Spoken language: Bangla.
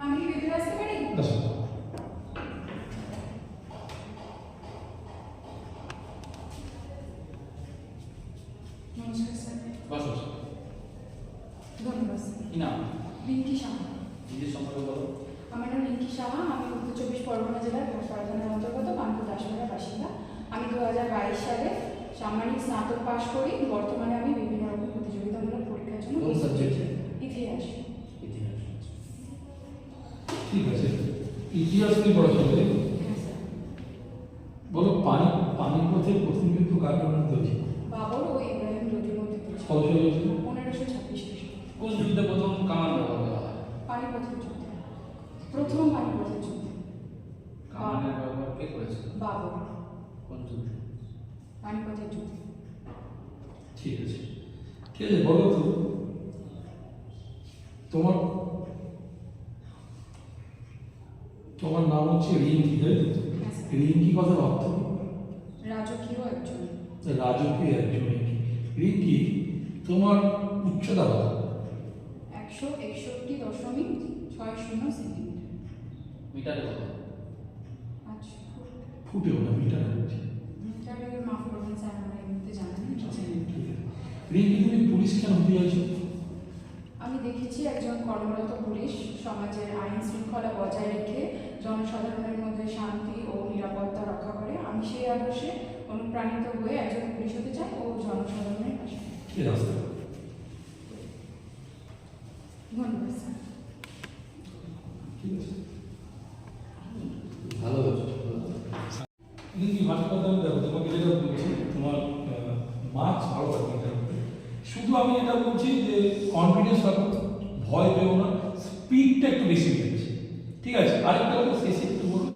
আমি কি ভেতরে আসতে পারি? আসুন। নমস্কার স্যার। বসো। ধন্যবাদ স্যার। কি নাম? রিঙ্কি সাহা। নিজের সম্পর্কে বলো। আমার নাম রিঙ্কি সাহা। আমি উত্তর চব্বিশ পরগনা জেলার ঘাটপাড়া থানার অন্তর্গত কানপুর দাসপাড়ার বাসিন্দা। আমি 2022 সালে সাম্মানিক স্নাতক পাশ করি। বর্তমানে আমি বিভিন্ন রকম প্রতিযোগিতামূলক পরীক্ষার জন্য কোন সাবজেক্টে? ইতিহাস। ইতিহাস। ঠিক আছে, ইতিহাস নিয়ে পড়াশোনা করি। হ্যাঁ স্যার। বলো, পানিপথের প্রথম যুদ্ধ কার মধ্যে হয়েছিল? বাবর ও ইব্রাহিম লোদির মধ্যে হয়েছিল। কত সালে হয়েছিল? 1526 খ্রিস্টাব্দে। কোন যুদ্ধে প্রথম কামান ব্যবহার করা হয়? পানিপথের যুদ্ধে। প্রথম পানিপথের যুদ্ধে। কামানের ব্যবহার কে করেছিল? বাবর। কোন যুদ্ধে? পানিপথের যুদ্ধে। ঠিক আছে, ঠিক আছে, বলো তো তোমার তোমার নাম হচ্ছে রিঙ্কি, তাই তো? হ্যাঁ স্যার। রিঙ্কি কথার অর্থ রাজকীয় একজন। রাজকীয় একজন রিঙ্কি। রিঙ্কি, তোমার উচ্চতা কত? 161.60 সেন্টিমিটার। মিটারে কত? আচ্ছা। ফুটেও না, মিটার হচ্ছে। মিটারে মাফ করবেন স্যার, আমার এই মুহূর্তে জানা নেই। ঠিক আছে। রিঙ্কি, তুমি পুলিশ কেন হতে চাইছো? আমি দেখেছি একজন কর্মরত পুলিশ সমাজের আইন শৃঙ্খলা বজায় রেখে জনসাধারণের মধ্যে শান্তি ও নিরাপত্তা রক্ষা করে। আমি সেই আদর্শে অনুপ্রাণিত হয়ে একজন পুলিশ হতে চাই ও জনসাধারণের পাশে। ঠিক আছে, ধন্যবাদ স্যার। ঠিক আছে। ভালো হয়েছে। রিঙ্কি, ভালো কথা দেখো, তোমাকে যেটা বলছি, তোমার মার্কস ভালো পাবে এটা। শুধু আমি এটা বলছি যে কনফিডেন্স রাখো, ভয় পেও না, স্পিডটা একটু বেশি হয়ে যাচ্ছে। ঠিক আছে, আরেকটা হলো শেষে